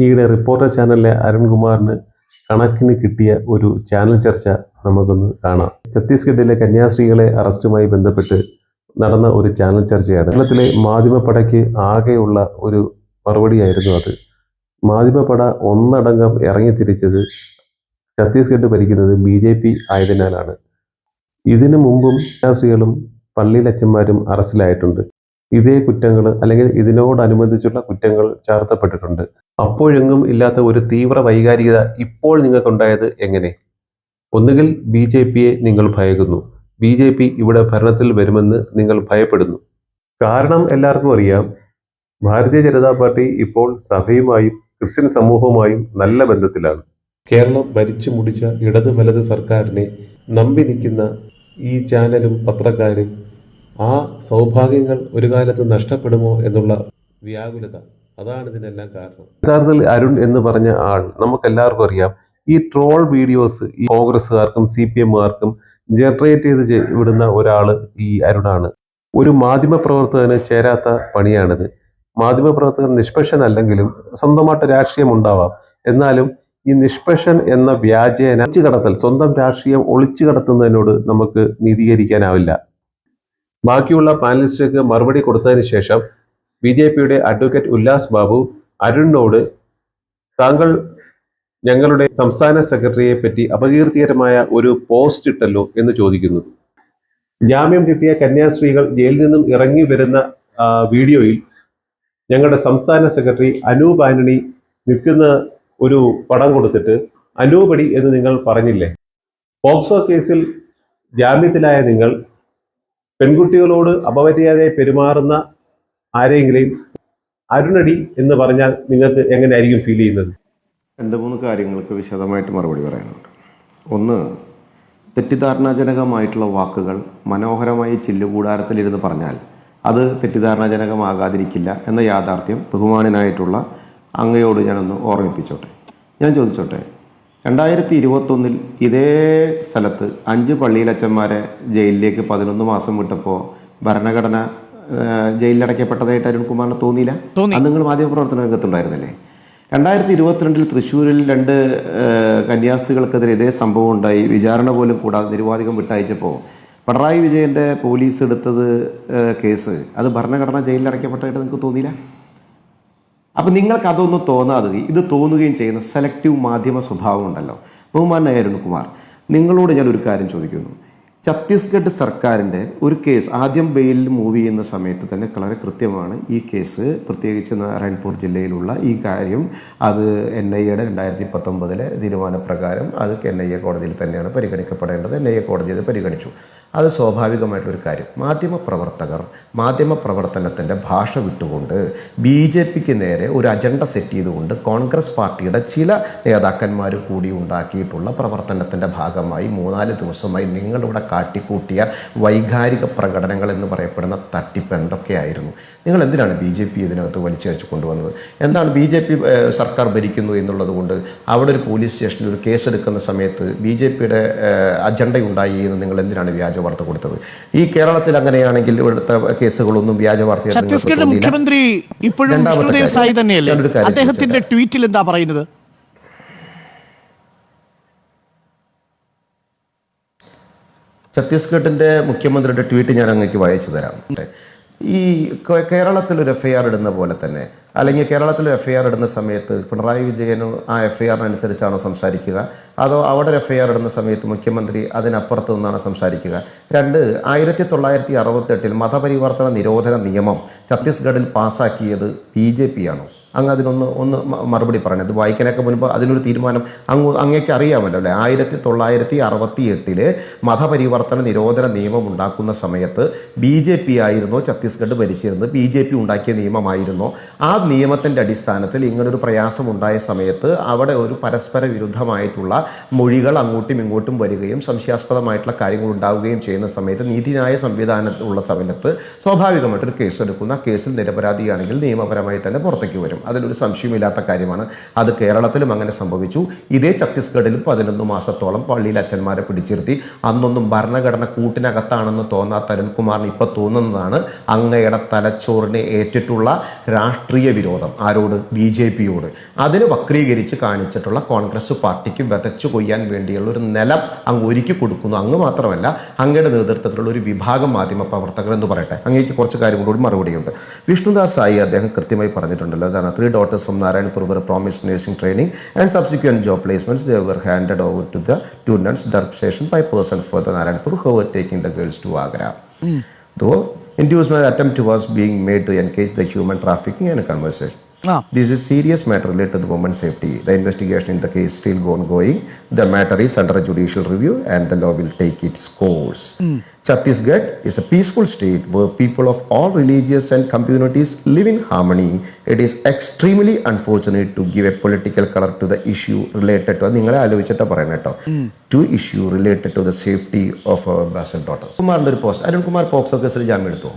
ഈയിടെ റിപ്പോർട്ടർ ചാനലിലെ അരുൺകുമാറിന് കണക്കിന് കിട്ടിയ ഒരു ചാനൽ ചർച്ച നമുക്കൊന്ന് കാണാം. ഛത്തീസ്ഗഡിലെ കന്യാസ്ത്രീകളെ അറസ്റ്റുമായി ബന്ധപ്പെട്ട് നടന്ന ഒരു ചാനൽ ചർച്ചയാണ്. കേരളത്തിലെ മാധ്യമപ്പടയ്ക്ക് ആകെയുള്ള ഒരു മറുപടിയായിരുന്നു അത്. മാധ്യമപ്പട ഒന്നടങ്കം ഇറങ്ങിത്തിരിച്ചത് ഛത്തീസ്ഗഡ് ഭരിക്കുന്നത് BJP ആയതിനാലാണ്. ഇതിനു മുമ്പും കന്യാസ്ത്രീകളും പള്ളിയിലച്ചന്മാരും അറസ്റ്റിലായിട്ടുണ്ട്. ഇതേ കുറ്റങ്ങൾ അല്ലെങ്കിൽ ഇതിനോടനുബന്ധിച്ചുള്ള കുറ്റങ്ങൾ ചാർത്തപ്പെട്ടിട്ടുണ്ട്. അപ്പോഴെങ്ങും ഇല്ലാത്ത ഒരു തീവ്ര വൈകാരികത ഇപ്പോൾ നിങ്ങൾക്കുണ്ടായത് എങ്ങനെ? ഒന്നുകിൽ BJPയെ നിങ്ങൾ ഭയക്കുന്നു, BJP ഇവിടെ ഭരണത്തിൽ വരുമെന്ന് നിങ്ങൾ ഭയപ്പെടുന്നു. കാരണം എല്ലാവർക്കും അറിയാം, ഭാരതീയ ജനതാ പാർട്ടി ഇപ്പോൾ സഭയുമായും ക്രിസ്ത്യൻ സമൂഹവുമായും നല്ല ബന്ധത്തിലാണ്. കേരളം ഭരിച്ചു മുടിച്ച ഇടത് വലത് സർക്കാരിനെ നമ്പി നിൽക്കുന്ന ഈ ചാനലും പത്രക്കാരും ആ സൗഭാഗ്യങ്ങൾ ഒരു കാലത്ത് നഷ്ടപ്പെടുമോ എന്നുള്ള വ്യാകുലത, അതാണ് ഇതിനെല്ലാം കാരണം. യഥാർത്ഥത്തിൽ അരുൺ എന്ന് പറഞ്ഞ ആൾ നമുക്കെല്ലാവർക്കും അറിയാം, ഈ ട്രോൾ വീഡിയോസ് ഈ കോൺഗ്രസ്സുകാർക്കും CPMകാർക്കും ജനറേറ്റ് ചെയ്ത് വിടുന്ന ഒരാള് ഈ അരുണാണ്. ഒരു മാധ്യമപ്രവർത്തകന് ചേരാത്ത പണിയാണിത്. മാധ്യമപ്രവർത്തകൻ നിഷ്പക്ഷനല്ലെങ്കിലും സ്വന്തമായിട്ട് രാഷ്ട്രീയം ഉണ്ടാവാം. എന്നാലും ഈ നിഷ്പക്ഷൻ എന്ന വ്യാജേന ഒളിച്ചു കടത്തൽ, സ്വന്തം രാഷ്ട്രീയം ഒളിച്ചു കടത്തുന്നതിനോട് നമുക്ക് നീതീകരിക്കാനാവില്ല. ബാക്കിയുള്ള പാനലിസ്റ്റുകൾക്ക് മറുപടി കൊടുത്തതിന് ശേഷം BJPയുടെ അഡ്വക്കേറ്റ് ഉല്ലാസ് ബാബു അരുണിനോട് താങ്കൾ ഞങ്ങളുടെ സംസ്ഥാന സെക്രട്ടറിയെ പറ്റി അപകീർത്തികരമായ ഒരു പോസ്റ്റ് ഇട്ടല്ലോ എന്ന് ചോദിക്കുന്നു. ജാമ്യം കിട്ടിയ കന്യാസ്ത്രീകൾ ജയിലിൽ നിന്നും ഇറങ്ങി വരുന്ന വീഡിയോയിൽ ഞങ്ങളുടെ സംസ്ഥാന സെക്രട്ടറി അനൂപ് ആന്റണി നിൽക്കുന്ന ഒരു പടം കൊടുത്തിട്ട് അനൂപടി എന്ന് നിങ്ങൾ പറഞ്ഞില്ലേ? പോക്സോ കേസിൽ ജാമ്യത്തിലായ നിങ്ങൾ പെൺകുട്ടികളോട് അപമര്യാദയായി പെരുമാറുന്ന ആരെങ്കിലും അരുണടി എന്ന് പറഞ്ഞാൽ നിങ്ങൾക്ക് എങ്ങനെയായിരിക്കും ഫീൽ ചെയ്യുന്നത്? 2-3 കാര്യങ്ങൾക്ക് വിശദമായിട്ട് മറുപടി പറയാനുണ്ട്. ഒന്ന്, തെറ്റിദ്ധാരണാജനകമായിട്ടുള്ള വാക്കുകൾ മനോഹരമായി ചില്ലുകൂടാരത്തിലിരുന്ന് പറഞ്ഞാൽ അത് തെറ്റിദ്ധാരണാജനകമാകാതിരിക്കില്ല എന്ന യാഥാർത്ഥ്യം ബഹുമാനനായിട്ടുള്ള അങ്ങയോട് ഞാനൊന്ന് ഓർമ്മിപ്പിച്ചോട്ടെ. ഞാൻ ചോദിച്ചോട്ടെ, 2021 ഇതേ സ്ഥലത്ത് 5 പള്ളിയിലച്ചന്മാരെ ജയിലിലേക്ക് 11 മാസം വിട്ടപ്പോൾ ഭരണഘടന ജയിലിലടയ്ക്കപ്പെട്ടതായിട്ട് അരുൺകുമാറിന് തോന്നിയില്ല? അത് നിങ്ങൾ മാധ്യമപ്രവർത്തന രംഗത്തുണ്ടായിരുന്നല്ലേ? 2022 തൃശ്ശൂരിൽ 2 കന്യാസ്ത്രീകൾക്കെതിരെ ഇതേ സംഭവം ഉണ്ടായി. വിചാരണ പോലും കൂടാതെ നിരുപാധികം വിട്ടയച്ചപ്പോൾ പിണറായി വിജയൻ്റെ പോലീസ് എടുത്തത് കേസ് അത് ഭരണഘടന ജയിലിലടയ്ക്കപ്പെട്ടതായിട്ട് നിങ്ങൾക്ക് തോന്നിയില്ല? അപ്പം നിങ്ങൾക്ക് അതൊന്നും തോന്നാതെ ഇത് തോന്നുകയും ചെയ്യുന്ന സെലക്റ്റീവ് മാധ്യമ സ്വഭാവം ഉണ്ടല്ലോ. ബഹുമാനായ അരുൺകുമാർ, നിങ്ങളോട് ഞാൻ ഒരു കാര്യം ചോദിക്കുന്നു. ഛത്തീസ്ഗഡ് സർക്കാരിൻ്റെ ഒരു കേസ് ആദ്യം ബെയിലിൽ മൂവ് ചെയ്യുന്ന സമയത്ത് തന്നെ വളരെ കൃത്യമാണ് ഈ കേസ്, പ്രത്യേകിച്ച് നാരായൺപൂർ ജില്ലയിലുള്ള ഈ കാര്യം അത് NIAയുടെ 2019 തീരുമാനപ്രകാരം അത് NIA കോടതിയിൽ തന്നെയാണ് പരിഗണിക്കപ്പെടേണ്ടത്. NIA കോടതി അത് പരിഗണിച്ചു. അത് സ്വാഭാവികമായിട്ടൊരു കാര്യം. മാധ്യമപ്രവർത്തകർ മാധ്യമപ്രവർത്തനത്തിൻ്റെ ഭാഷ വിട്ടുകൊണ്ട് BJPക്ക് നേരെ ഒരു അജണ്ട സെറ്റ് ചെയ്തുകൊണ്ട് കോൺഗ്രസ് പാർട്ടിയുടെ ചില നേതാക്കന്മാർ കൂടി ഉണ്ടാക്കിയിട്ടുള്ള പ്രവർത്തനത്തിൻ്റെ ഭാഗമായി 3-4 ദിവസമായി നിങ്ങളിവിടെ കാട്ടിക്കൂട്ടിയ വൈകാരിക പ്രകടനങ്ങൾ എന്ന് പറയപ്പെടുന്ന തട്ടിപ്പ് എന്തൊക്കെയായിരുന്നു? നിങ്ങൾ എന്തിനാണ് BJP ഇതിനകത്ത് വലിച്ചയച്ചു കൊണ്ടുവന്നത്? എന്താണ് BJP സർക്കാർ ഭരിക്കുന്നു എന്നുള്ളത് കൊണ്ട് അവിടെ ഒരു പോലീസ് സ്റ്റേഷനിൽ ഒരു കേസെടുക്കുന്ന സമയത്ത് BJPയുടെ അജണ്ടയുണ്ടായി എന്ന് നിങ്ങൾ എന്തിനാണ് വ്യാജ വാർത്ത കൊടുത്തത്? ഈ കേരളത്തിൽ അങ്ങനെയാണെങ്കിൽ ഇവിടുത്തെ കേസുകളൊന്നും വ്യാജ വാർത്ത. ഛത്തീസ്ഗഡ് മുഖ്യമന്ത്രി ഇപ്പോഴും അദ്ദേഹത്തിന്റെ ട്വീറ്റിൽ എന്താ പറയുന്നത്? ഛത്തീസ്ഗഡിന്റെ മുഖ്യമന്ത്രിയുടെ ട്വീറ്റ് ഞാൻ അങ്ങേക്ക് വായിച്ചു തരാം. ഈ കേരളത്തിലൊരു FIR ഇടുന്ന പോലെ തന്നെ, അല്ലെങ്കിൽ കേരളത്തിൽ FIR ഇടുന്ന സമയത്ത് പിണറായി വിജയന് ആ FIR-അനുസരിച്ചാണോ സംസാരിക്കുക, അതോ അവിടെ ഒരു FIR ഇടുന്ന സമയത്ത് മുഖ്യമന്ത്രി അതിനപ്പുറത്ത് നിന്നാണ് സംസാരിക്കുക? 1968 മതപരിവർത്തന നിരോധന നിയമം ഛത്തീസ്ഗഡിൽ പാസ്സാക്കിയത് BJP ആണോ? അങ്ങ് അതിനൊന്ന് മറുപടി പറയണം. ഇത് വായിക്കാനൊക്കെ മുൻപ് അതിനൊരു തീരുമാനം അങ്ങേക്ക് അറിയാമല്ലോ അല്ലേ? 1968 മതപരിവർത്തന നിരോധന നിയമം ഉണ്ടാക്കുന്ന സമയത്ത് BJP ആയിരുന്നോ ഛത്തീസ്ഗഡ് ഭരിച്ചിരുന്നത്? BJP ഉണ്ടാക്കിയ നിയമമായിരുന്നോ? ആ നിയമത്തിൻ്റെ അടിസ്ഥാനത്തിൽ ഇങ്ങനൊരു പ്രയാസം ഉണ്ടായ സമയത്ത് അവിടെ ഒരു പരസ്പര വിരുദ്ധമായിട്ടുള്ള മൊഴികൾ അങ്ങോട്ടും ഇങ്ങോട്ടും വരികയും സംശയാസ്പദമായിട്ടുള്ള കാര്യങ്ങൾ ഉണ്ടാവുകയും ചെയ്യുന്ന സമയത്ത് നീതിന്യായ സംവിധാനമുള്ള സമയത്ത് സ്വാഭാവികമായിട്ടൊരു കേസെടുക്കുന്ന കേസിൽ നിരപരാധിയാണെങ്കിൽ നിയമപരമായി തന്നെ പുറത്തേക്ക് വരും. അതിലൊരു സംശയമില്ലാത്ത കാര്യമാണ്. അത് കേരളത്തിലും അങ്ങനെ സംഭവിച്ചു. ഇതേ ഛത്തീസ്ഗഡിലും 11 മാസത്തോളം പള്ളിയിൽ അച്ഛന്മാരെ പിടിച്ചിരുത്തി. അന്നൊന്നും ഭരണഘടന കൂട്ടിനകത്താണെന്ന് തോന്നാത്ത അരുൺകുമാറിന് ഇപ്പൊ തോന്നുന്നതാണ് അങ്ങയുടെ തലച്ചോറിനെ ഏറ്റിട്ടുള്ള രാഷ്ട്രീയ വിരോധം. ആരോട്? BJP-യോട്. അതിന് വക്രീകരിച്ച് കാണിച്ചിട്ടുള്ള കോൺഗ്രസ് പാർട്ടിക്ക് വിതച്ചു കൊയ്യാൻ വേണ്ടിയുള്ള ഒരു നിലം അങ്ങ് ഒരുക്കി കൊടുക്കുന്നു. അങ്ങ് മാത്രമല്ല, അങ്ങയുടെ നേതൃത്വത്തിലുള്ള ഒരു വിഭാഗം മാധ്യമ പ്രവർത്തകർ എന്ന് പറയട്ടെ. അങ്ങേക്ക് കുറച്ച് കാര്യം കൂടി മറുപടിയുണ്ട്. വിഷ്ണുദാസ് സായി അദ്ദേഹം കൃത്യമായി പറഞ്ഞിട്ടുണ്ടല്ലോ, അതാണ് 3 daughters from Narayanpur were promised nursing training and subsequent job placements. They were handed over to the 2 nuns Dark by person for the Narayanpur who were taking the girls to Agra. Though inducement attempt was being made to engage the human trafficking and conversation. This is a serious matter related to the women's safety. The investigation in the case is still ongoing. The matter is under a judicial review and the law will take its course. Chhattisgarh is a peaceful state where people of all religions and communities live in harmony. It is extremely unfortunate to give a political color to the issue related to നിങ്ങളെ ആലോചിച്ചിട്ട് പറയണം കേട്ടോ, to issue related to the safety of our basset daughters. കുമാറിന്റെ ഒരു post, Arunkumar POCSO കേസിൽ ജാമ്യം എടുത്തു.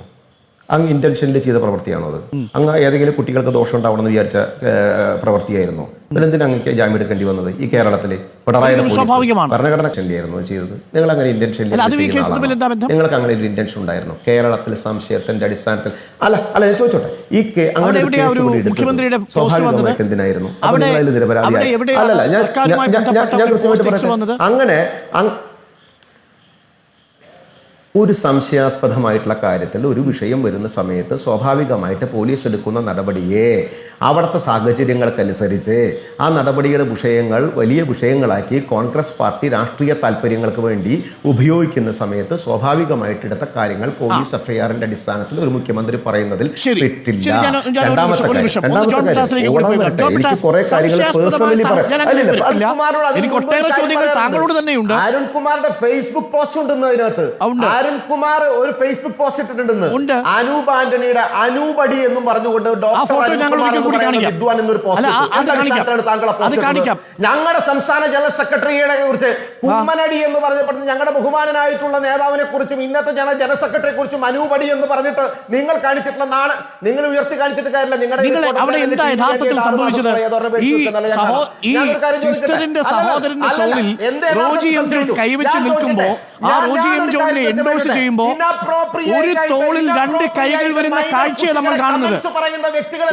അങ്ങ് ഇന്റൻഷനിൽ ചെയ്ത പ്രവൃത്തിയാണോ അത്? അങ്ങ് ഏതെങ്കിലും കുട്ടികൾക്ക് ദോഷം ഉണ്ടാവണമെന്ന് വിചാരിച്ച പ്രവൃത്തിയായിരുന്നു? എന്തിനാ അങ്ങ് ജാമ്യം എടുക്കേണ്ടി വന്നത്? ഈ കേരളത്തില് പിണറായിയുടെ ഭരണഘടന ആയിരുന്നു ചെയ്തത്. നിങ്ങൾ അങ്ങനെ ഇന്റൻഷൻ, നിങ്ങൾക്ക് അങ്ങനെ ഒരു ഇന്റൻഷൻ ഉണ്ടായിരുന്നു? കേരളത്തിൽ സംശയത്തിന്റെ അടിസ്ഥാനത്തിൽ അല്ല ഞാൻ ചോദിച്ചോട്ടെ, ഈ സ്വാഭാവികമായിട്ട് എന്തിനായിരുന്നു? അപ്പൊ നിങ്ങൾ അതിൽ നിരപരാധിയായി? അല്ലല്ല, ഞാൻ കൃത്യമായിട്ട് പറയട്ടെ, അങ്ങനെ ഒരു സംശയാസ്പദമായിട്ടുള്ള കാര്യത്തിൽ ഒരു വിഷയം വരുന്ന സമയത്ത് സ്വാഭാവികമായിട്ട് പോലീസ് എടുക്കുന്ന നടപടിയെ അവിടുത്തെ സാഹചര്യങ്ങൾക്കനുസരിച്ച് ആ നടപടിയുടെ വിഷയങ്ങൾ വലിയ വിഷയങ്ങളാക്കി കോൺഗ്രസ് പാർട്ടി രാഷ്ട്രീയ താല്പര്യങ്ങൾക്ക് വേണ്ടി ഉപയോഗിക്കുന്ന സമയത്ത് സ്വാഭാവികമായിട്ട് എടുത്ത കാര്യങ്ങൾ പോലീസ് എഫ്ഐആറിന്റെ അടിസ്ഥാനത്തിൽ ഒരു മുഖ്യമന്ത്രി പറയുന്നതിൽ തെറ്റില്ല. രണ്ടാമത്തെ കാര്യം, എനിക്ക് കുറെ കാര്യങ്ങൾ പേഴ്സണലി അരുൺകുമാറിന്റെ ഫേസ്ബുക്ക് പോസ്റ്റ് ഉണ്ടെന്ന് അതിനകത്ത്. അരുൺകുമാർ ഒരു ഫേസ്ബുക്ക് പോസ്റ്റ് ഇട്ടിട്ടുണ്ടെന്ന്. അനൂപ് ആന്റണിയുടെ അനൂപടി എന്നും പറഞ്ഞുകൊണ്ട് ഡോക്ടർ അരുൺകുമാർ വിദ്വാൻ എന്നൊരു പോസ്റ്റ്. ഞങ്ങളുടെ സംസ്ഥാന ജനറൽ സെക്രട്ടറിയെ കുറിച്ച് കുമ്മനടി എന്ന് പറഞ്ഞപ്പോൾ ഞങ്ങളുടെ ബഹുമാനനായിട്ടുള്ള നേതാവിനെ കുറിച്ചും ഇന്നത്തെ ജനറൽ സെക്രട്ടറിയെ കുറിച്ചും അനൂപടി എന്ന് പറഞ്ഞിട്ട് നിങ്ങൾ കാണിച്ചിട്ടുള്ള നിങ്ങൾ ഉയർത്തി കാണിച്ചിട്ട് കാര്യമില്ല. നിങ്ങളുടെ യഥാർത്ഥത്തിൽ സംഭവിച്ചത് കൈവച്ച് നിൽക്കുമ്പോ ആ റോജി എം ജോണിനെ എൻഡോഴ്സ് ചെയ്യുമ്പോൾ ഒരു തോളിൽ 2 കൈകൾ വരുന്ന കാഴ്ചയെ നമ്മൾ കാണുന്നത്.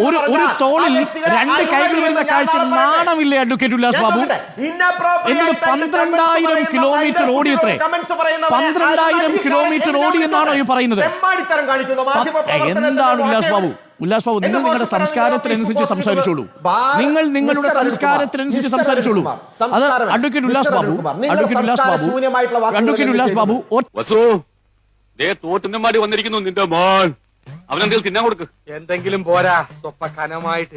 ഒരു തോളിൽ 2 കൈകൾ വരുന്ന കാഴ്ച നാണമില്ലേ അഡ്വക്കേറ്റ് ഉല്ലാസ് ബാബു? എന്നിട്ട് 12,000 കിലോമീറ്റർ ഓടിയത്രേ. 12,000 കിലോമീറ്റർ ഓടിയെന്നാണോ ഈ പറയുന്നത്? എന്താണ് ഉല്ലാസ് ബാബു? ഉല്ലാസ് ബാബു, നിങ്ങൾ നിങ്ങളുടെ സംസ്കാരത്തിനനുസരിച്ച് സംസാരിച്ചോളൂ. നിങ്ങൾ നിങ്ങളുടെ സംസ്കാരത്തിനനുസരിച്ച് സംസാരിച്ചോളൂ. അത് അഡ്വക്കേറ്റ് ഉല്ലാസ് ബാബു, അഡ്വക്കേറ്റ് ഉല്ലാസ് ബാബു തോട്ടിന്റെ മാടി വന്നിരിക്കുന്നു നിന്റെ മോൻ. അവനെന്തെങ്കിലും തിന്നാൻ കൊടുക്ക്. എന്തെങ്കിലും പോരാ, സ്വപ്പ കനമായിട്ട്